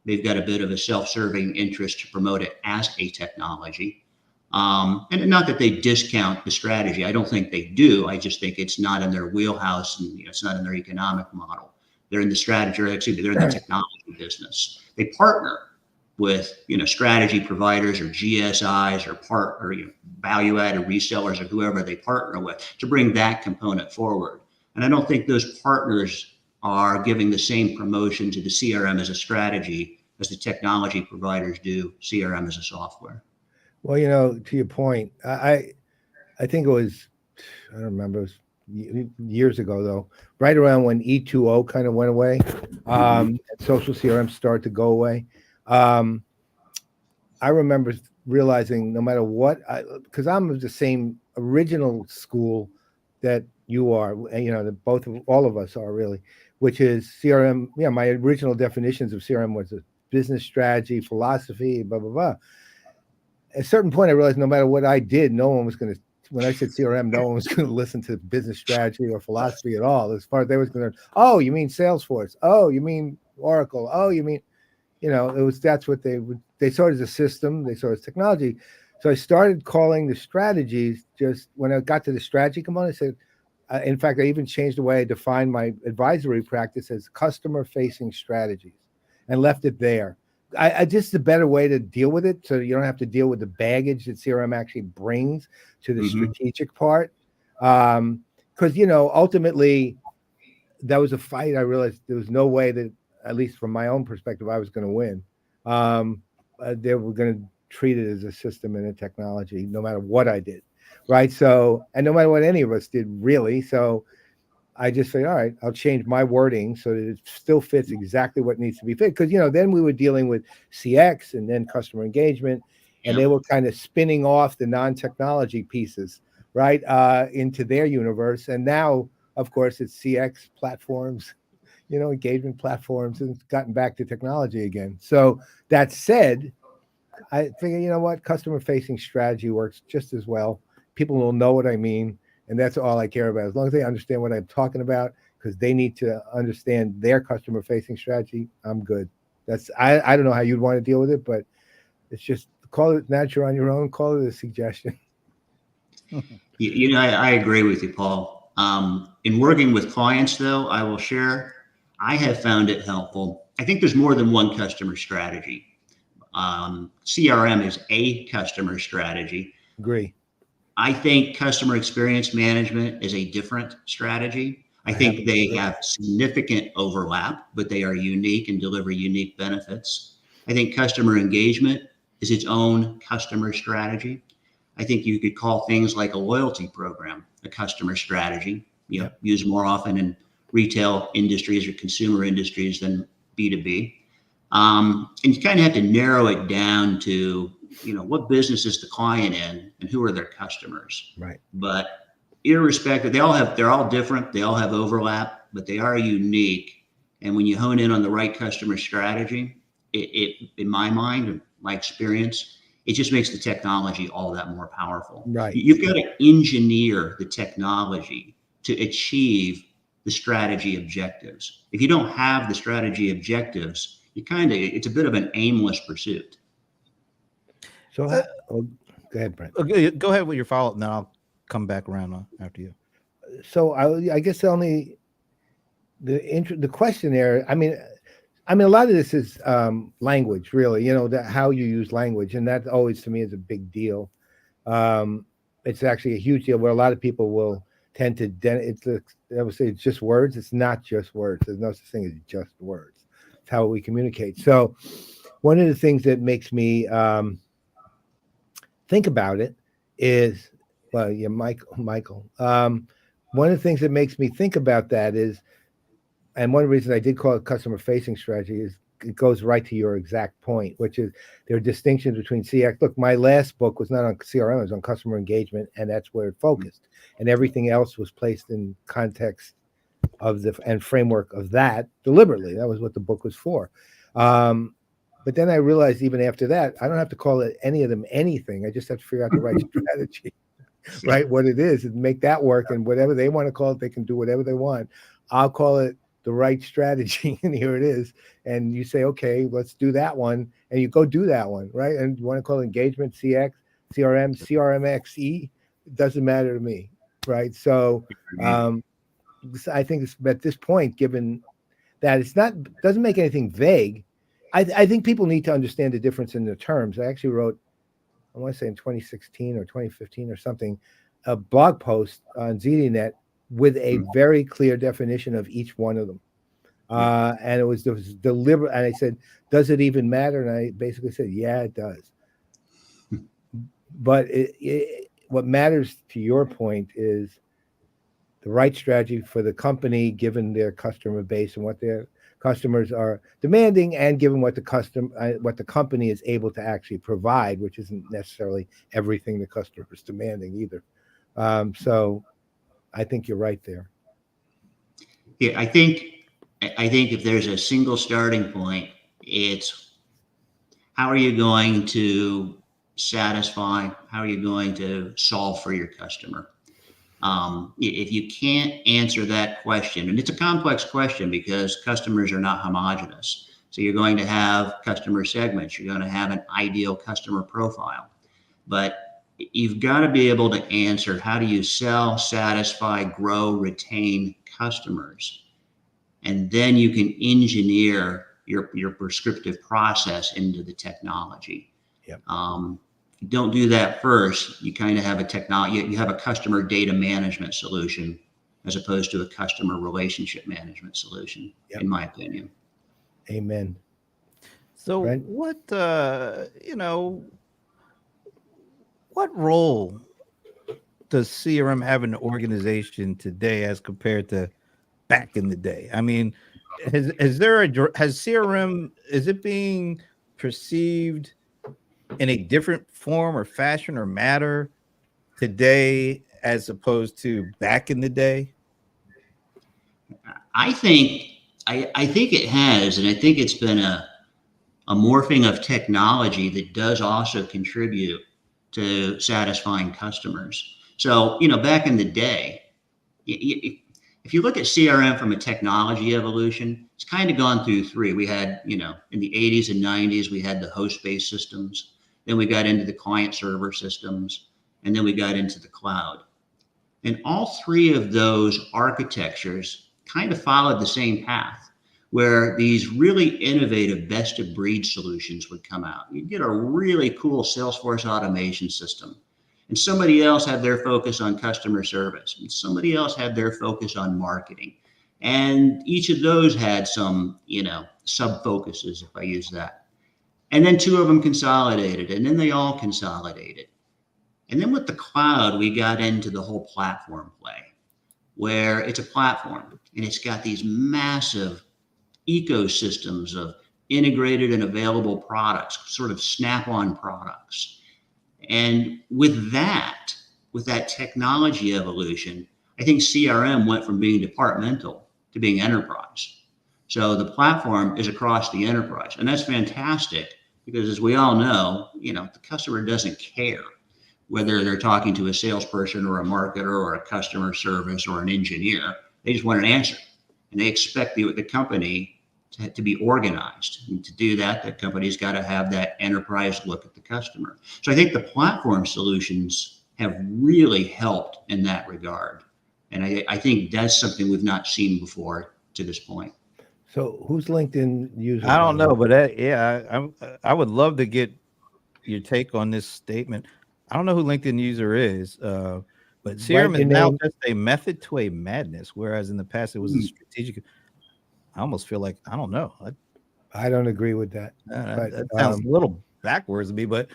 They've got a bit of a self-serving interest to promote it as a technology. And not that they discount the strategy. I don't think they do. I just think it's not in their wheelhouse, and it's not in their economic model. They're in the strategy, or actually they're in the technology business. They partner with strategy providers or GSIs or value-added resellers or whoever they partner with to bring that component forward. And I don't think those partners are giving the same promotion to the CRM as a strategy as the technology providers do CRM as a software. Well, to your point, I think it was, I don't remember, it was years ago though, right around when E2O kind of went away, and social CRM started to go away. I remember realizing no matter what, because I'm of the same original school that you are, and all of us are really, which is CRM. Yeah, my original definitions of CRM was a business strategy, philosophy, blah, blah, blah. At a certain point, I realized no matter what I did, no one was going to, when I said CRM, no one was going to listen to business strategy or philosophy at all. As far as they was going to, oh, you mean Salesforce? Oh, you mean Oracle? Oh, you mean, that's what they saw it as a system. They saw it as technology. So I started calling the strategies, just when I got to the strategy component, I said, in fact, I even changed the way I defined my advisory practice as customer-facing strategies and left it there. I just a better way to deal with it, so you don't have to deal with the baggage that CRM actually brings to the strategic part. Because ultimately, that was a fight. I realized there was no way that, at least from my own perspective, I was going to win. They were going to treat it as a system and a technology, no matter what I did, right? So, and no matter what any of us did, really. So, I just say, all right, I'll change my wording so that it still fits exactly what needs to be fit. Because, then we were dealing with CX and then customer engagement, and they were kind of spinning off the non-technology pieces, right, into their universe. And now, of course, it's CX platforms, engagement platforms, and it's gotten back to technology again. So that said, I figure, you know what, customer facing strategy works just as well. People will know what I mean, and that's all I care about. As long as they understand what I'm talking about, because they need to understand their customer facing strategy, I'm good. I don't know how you'd want to deal with it, but it's just call it natural on your own, call it a suggestion. I agree with you, Paul. In working with clients, though, I will share, I have found it helpful. I think there's more than one customer strategy. CRM is a customer strategy. Agree. I think customer experience management is a different strategy. I think they have significant overlap, but they are unique and deliver unique benefits. I think customer engagement is its own customer strategy. I think you could call things like a loyalty program a customer strategy, used more often in retail industries or consumer industries than B2B. And you kind of have to narrow it down to, what business is the client in and who are their customers. Right. But irrespective, they're all different. They all have overlap, but they are unique. And when you hone in on the right customer strategy, it in my mind, and my experience, it just makes the technology all that more powerful. Right. You've got to engineer the technology to achieve the strategy objectives. If you don't have the strategy objectives, it's a bit of an aimless pursuit. So go ahead, Brent. Okay, go ahead with your follow-up, and then I'll come back around after you. So I guess the question there, I mean, a lot of this is language, really, how you use language. And that always, to me, is a big deal. It's actually a huge deal where a lot of people will tend to, I would say it's just words. It's not just words. There's no such thing as just words. It's how we communicate. So one of the things that makes me think about it is, Michael. One of the things that makes me think about that is, and one of the reasons I did call it customer facing strategy is it goes right to your exact point, which is there are distinctions between CX. Look, my last book was not on CRM, it was on customer engagement, and that's where it focused. And everything else was placed in context of and framework of that deliberately. That was what the book was for. But then I realized even after that, I don't have to call it any of them anything. I just have to figure out the right strategy, right? What it is, and make that work. And whatever they want to call it, they can do whatever they want. I'll call it the right strategy, and here it is. And you say, okay, let's do that one, and you go do that one, right? And you want to call it engagement, CX, CRM, CRMXE, it doesn't matter to me, right? So I think it's at this point, given that doesn't make anything vague. I think people need to understand the difference in the terms. I actually wrote, I want to say in 2016 or 2015 or something, a blog post on ZDNet with a very clear definition of each one of them. And it was deliberate. And I said, does it even matter? And I basically said, yeah, it does. But what matters, to your point, is the right strategy for the company, given their customer base and what their customers are demanding, and given what the company is able to actually provide, which isn't necessarily everything the customer is demanding either. So I think you're right there. Yeah, I think if there's a single starting point, it's how are you going to satisfy, how are you going to solve for your customer? If you can't answer that question, and it's a complex question because customers are not homogenous. So you're going to have customer segments, you're going to have an ideal customer profile, but you've got to be able to answer, how do you sell, satisfy, grow, retain customers? And then you can engineer your prescriptive process into the technology. Yep. If you don't do that first, you kind of have you have a customer data management solution as opposed to a customer relationship management solution, in my opinion. Amen. So Right. What role does CRM have in the organization today as compared to back in the day? I mean, has CRM, is it being perceived in a different form or fashion or matter today as opposed to back in the day? I think it has, and I think it's been a a morphing of technology that does also contribute to satisfying customers. So, back in the day, if you look at CRM from a technology evolution, it's kind of gone through three. We had, in the 80s and 90s, we had the host-based systems. Then we got into the client server systems, and then we got into the cloud. And all three of those architectures kind of followed the same path, where these really innovative best-of-breed solutions would come out. You'd get a really cool Salesforce automation system, and somebody else had their focus on customer service, and somebody else had their focus on marketing. And each of those had some, sub-focuses, if I use that. And then two of them consolidated, and then they all consolidated. And then with the cloud, we got into the whole platform play, where it's a platform and it's got these massive ecosystems of integrated and available products, sort of snap-on products. And with that technology evolution, I think CRM went from being departmental to being enterprise. So the platform is across the enterprise, and that's fantastic because, as we all know, the customer doesn't care whether they're talking to a salesperson or a marketer or a customer service or an engineer. They just want an answer, and they expect the company to be organized. And to do that, the company's got to have that enterprise look at the customer. So I think the platform solutions have really helped in that regard. And I think that's something we've not seen before to this point. So who's LinkedIn user? I don't know, but I would love to get your take on this statement. I don't know who LinkedIn user is, but CRM is now just a method to a madness, whereas in the past it was a strategic. I almost feel like I don't know. I don't agree with that. That sounds a little backwards to me, but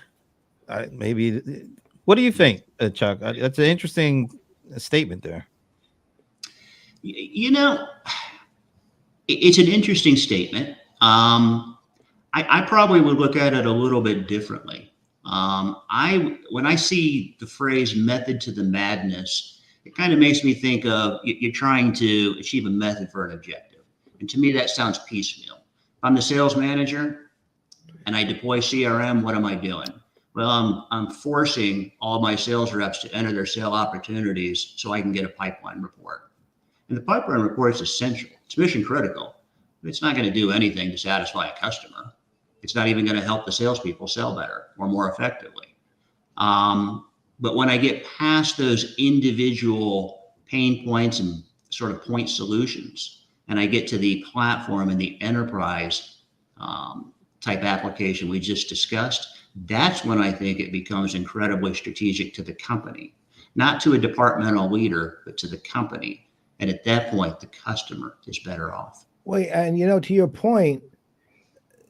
maybe. What do you think, Chuck? That's an interesting statement there. It's an interesting statement. I probably would look at it a little bit differently. When I see the phrase method to the madness, it kind of makes me think of you're trying to achieve a method for an objective. And to me, that sounds piecemeal. If I'm the sales manager and I deploy CRM, what am I doing? Well, I'm forcing all my sales reps to enter their sale opportunities so I can get a pipeline report. And the pipeline report is essential. It's mission critical. But it's not going to do anything to satisfy a customer. It's not even going to help the salespeople sell better or more effectively. But when I get past those individual pain points and sort of point solutions, and I get to the platform and the enterprise type application we just discussed, that's when I think it becomes incredibly strategic to the company, not to a departmental leader, but to the company. And at that point, the customer is better off. Well, and to your point,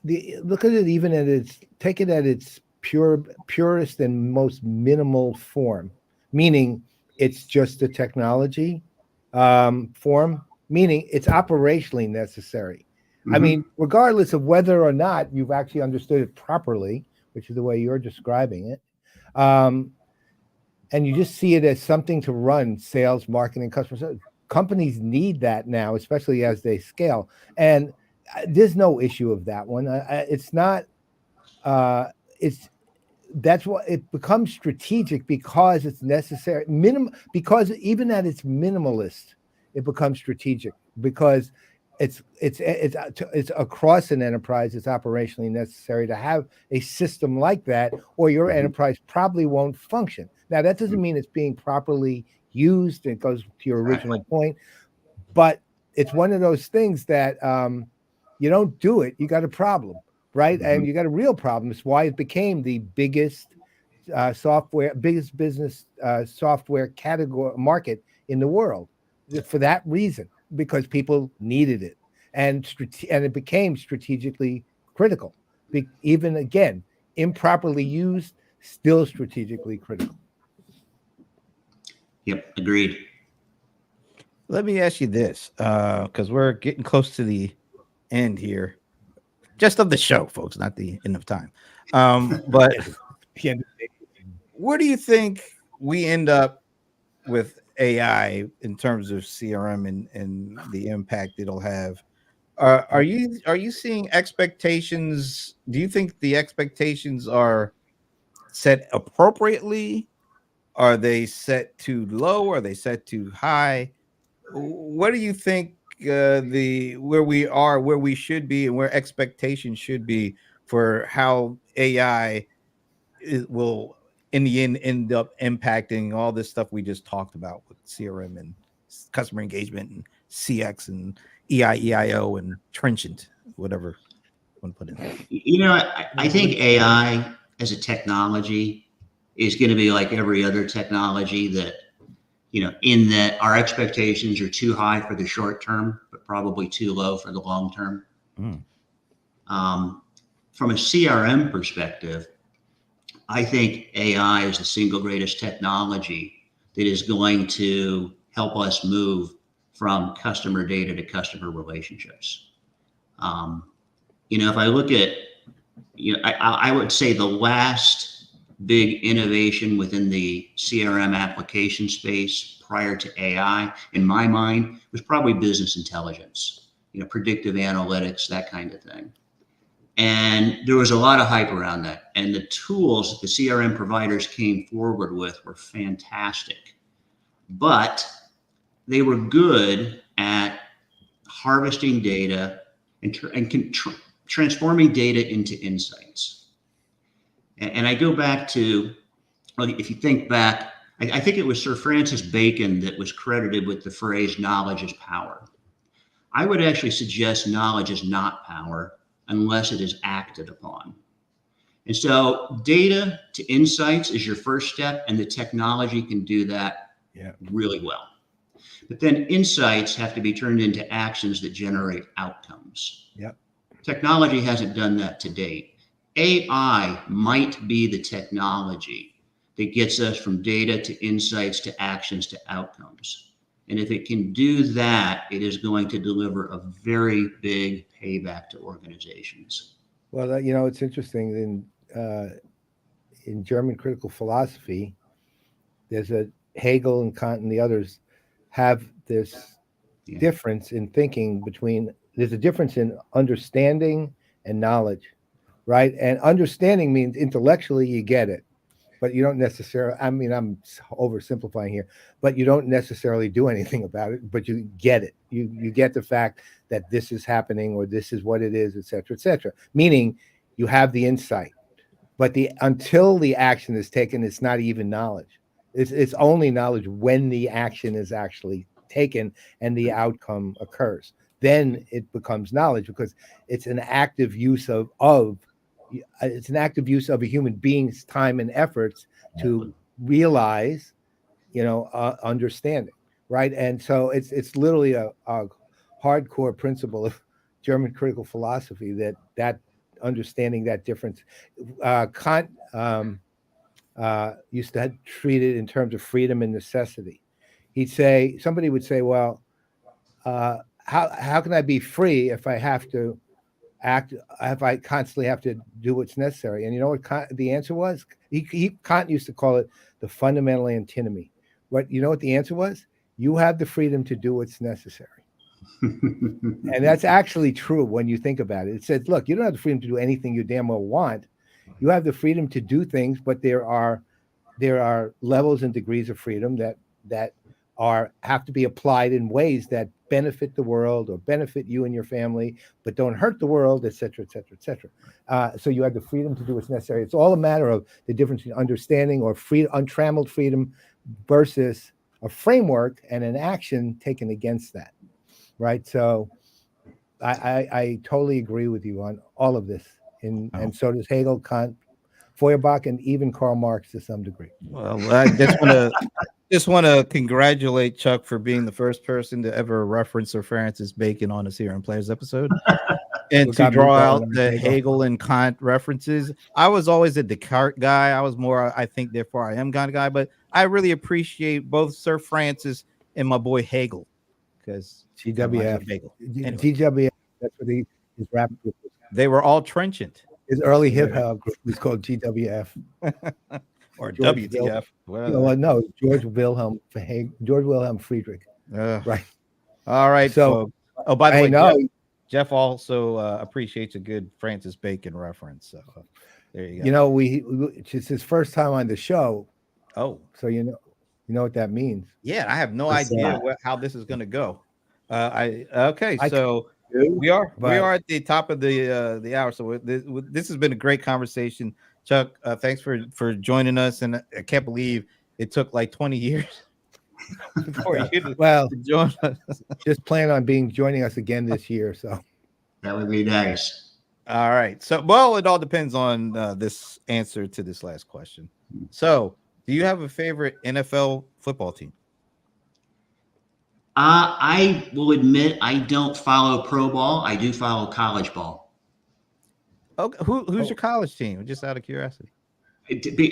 look at it even take it at its purest and most minimal form, meaning it's just a technology form, meaning it's operationally necessary. Mm-hmm. I mean, regardless of whether or not you've actually understood it properly, which is the way you're describing it, and you just see it as something to run sales, marketing, customer service. Companies need that now, especially as they scale. And there's no issue of that one. It's not. That's what it becomes strategic because it's necessary. Because even at its minimalist, it becomes strategic because it's across an enterprise. It's operationally necessary to have a system like that, or your enterprise probably won't function. Now, that doesn't mean it's being properly used. It goes to your original point, but it's one of those things that you don't do it, you got a problem, right? Mm-hmm. And you got a real problem. It's why it became the biggest business software category market in the world, for that reason, because people needed it, and it became strategically critical. Even again, improperly used, still strategically critical. Yep, agreed. Let me ask you this, because we're getting close to the end here, just of the show, folks, not the end of time. But where do you think we end up with AI in terms of CRM and the impact it'll have Are you seeing expectations? Do you think the expectations are set appropriately? Are they set too low? Are they set too high? What do you think the where we are, where we should be, and where expectations should be for how AI will in the end up impacting all this stuff we just talked about with CRM and customer engagement and CX and EIEIO and trenchant, whatever you want to put in there. I think AI as a technology is going to be like every other technology that, in that our expectations are too high for the short term, but probably too low for the long term. Mm. From a CRM perspective, I think AI is the single greatest technology that is going to help us move from customer data to customer relationships. If I look at, I would say the last big innovation within the CRM application space prior to AI, in my mind, was probably business intelligence, predictive analytics, that kind of thing. And there was a lot of hype around that. And the tools that the CRM providers came forward with were fantastic. But they were good at harvesting data and transforming data into insights. And I go back to, if you think back, I think it was Sir Francis Bacon that was credited with the phrase knowledge is power. I would actually suggest knowledge is not power unless it is acted upon. And so data to insights is your first step, and the technology can do that really well. But then insights have to be turned into actions that generate outcomes. Yep. Technology hasn't done that to date. AI might be the technology that gets us from data to insights to actions to outcomes. And if it can do that, it is going to deliver a very big payback to organizations. Well, it's interesting. In German critical philosophy, there's a Hegel and Kant and the others have this difference in thinking between. There's a difference in understanding and knowledge, right? And understanding means intellectually you get it, but you don't necessarily, I'm oversimplifying here, but you don't necessarily do anything about it, but you get it. You get the fact that this is happening or this is what it is, et cetera, meaning you have the insight. But until the action is taken, it's not even knowledge. It's only knowledge when the action is actually taken and the outcome occurs. Then it becomes knowledge because it's an active use of a human being's time and efforts to realize, understanding, right? And so it's literally a hardcore principle of German critical philosophy that understanding that difference. Kant used to treat it in terms of freedom and necessity. Somebody would say, well, how can I be free if I have to act, if I constantly have to do what's necessary? And you know what the answer was? Kant used to call it the fundamental antinomy. You know what the answer was? You have the freedom to do what's necessary. And that's actually true when you think about it. It says, look, you don't have the freedom to do anything you damn well want. You have the freedom to do things, but there are levels and degrees of freedom that have to be applied in ways that benefit the world or benefit you and your family, but don't hurt the world, et cetera, et cetera, et cetera. So you have the freedom to do what's necessary. It's all a matter of the difference between understanding or untrammeled freedom versus a framework and an action taken against that, right? So I totally agree with you on all of this. And so does Hegel, Kant, Feuerbach, and even Karl Marx to some degree. Well, I just want to congratulate Chuck for being the first person to ever reference Sir Francis Bacon on a CRM Playaz episode, and to draw out the Hegel and Kant references. I was always a Descartes guy. I was more, I think, therefore I am kind of guy. But I really appreciate both Sir Francis and my boy Hegel, because GWF, anyway. GWF. That's what his rap group was. They were all trenchant. His early hip hop group was called GWF. Or WTF. No, George Wilhelm Friedrich. Right. Right. All right. So, by the way, Jeff also appreciates a good Francis Bacon reference. So there you go. You know, it's his first time on the show, Oh, so you know what that means. yeah, I have no What's idea that? how this is going to go. Okay, I so do, we are but at the top of the hour. So this has been a great conversation, Chuck. Thanks for joining us, and I can't believe it took like 20 years for you to well, join us. just plan on joining us again this year. So That would be nice. All right. So, well, it all depends on this answer to this last question. So, do you have a favorite NFL football team? I will admit I don't follow pro ball. I do follow college ball. Okay. Who's your college team? Just out of curiosity.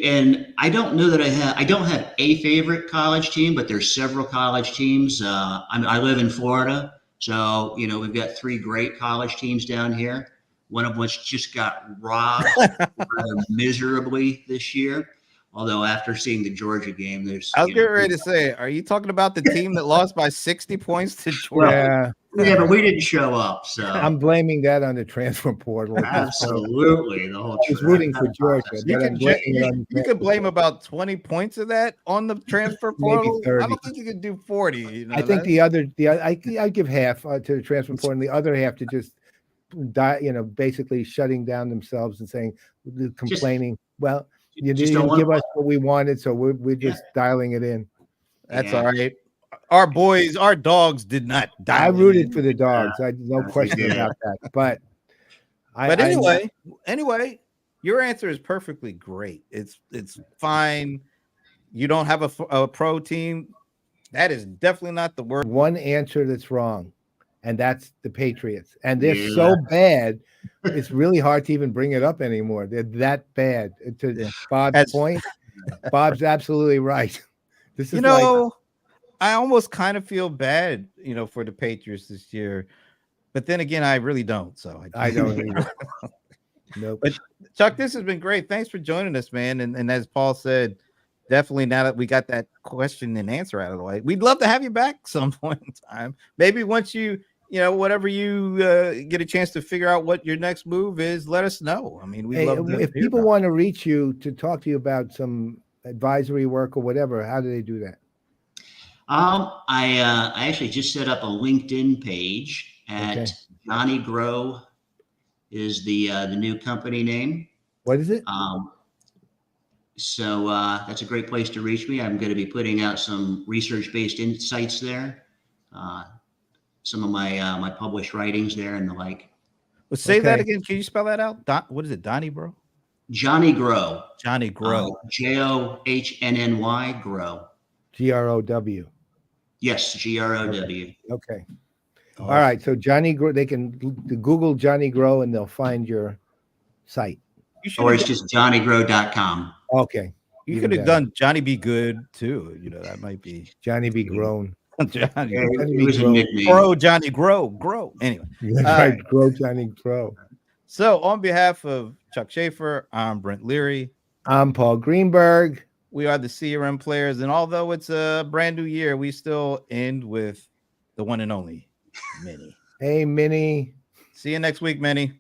And I don't know that I don't have a favorite college team, but there's several college teams. I live in Florida, so we've got three great college teams down here. One of which just got robbed rather miserably this year. Although after seeing the Georgia game, I was getting ready to say, are you talking about the team that lost by 60 points to Georgia? yeah, but we didn't show up, so I'm blaming that on the transfer portal. absolutely the whole. I was rooting for Georgia, You but I'm blaming it on the could blame about 20 points of that on the transfer Maybe portal. 30. I don't think you could do 40. I think I give half to the transfer portal, and the other half to just basically shutting down themselves and saying, complaining. Well, you didn't give us what we wanted, so we're just dialing it in. That's all right. Our dogs did not die. I rooted for the dogs. I no question about that. But anyway, your answer is perfectly great. It's fine. You don't have a pro team. That is definitely not the word. One answer that's wrong, and that's the Patriots. And they're so bad, it's really hard to even bring it up anymore. They're that bad. To Bob's point, Bob's absolutely right. This is I almost kind of feel bad, for the Patriots this year, but then again, I really don't. So I don't either. Nope. But Chuck, this has been great. Thanks for joining us, man. And as Paul said, definitely now that we got that question and answer out of the way, we'd love to have you back some point in time. Maybe once whatever you get a chance to figure out what your next move is, let us know. I mean, we love to if people want to reach you to talk to you about some advisory work or whatever, how do they do that? I actually just set up a LinkedIn page at Johnny Grow is the new company name. What is it? So that's a great place to reach me. I'm going to be putting out some research-based insights there, some of my published writings there and the like. Well, say that again. Can you spell that out? What is it, Donnie, bro? Johnny Grow. Johnny Grow. JOHNNY Grow. GROW. Yes, GROW. Okay. All right. So Johnny Grow, they can Google Johnny Grow and they'll find your site. Or it's just johnnygrow.com. Okay. You could have done Johnny Be Good too. That might be Johnny Be Grown. Johnny Be Grown. Grow Johnny Grow. Anyway. Right. Grow Johnny Grow. So on behalf of Chuck Schaeffer, I'm Brent Leary. I'm Paul Greenberg. We are the CRM Players. And although it's a brand new year, we still end with the one and only Minnie. Hey, Minnie. See you next week, Minnie.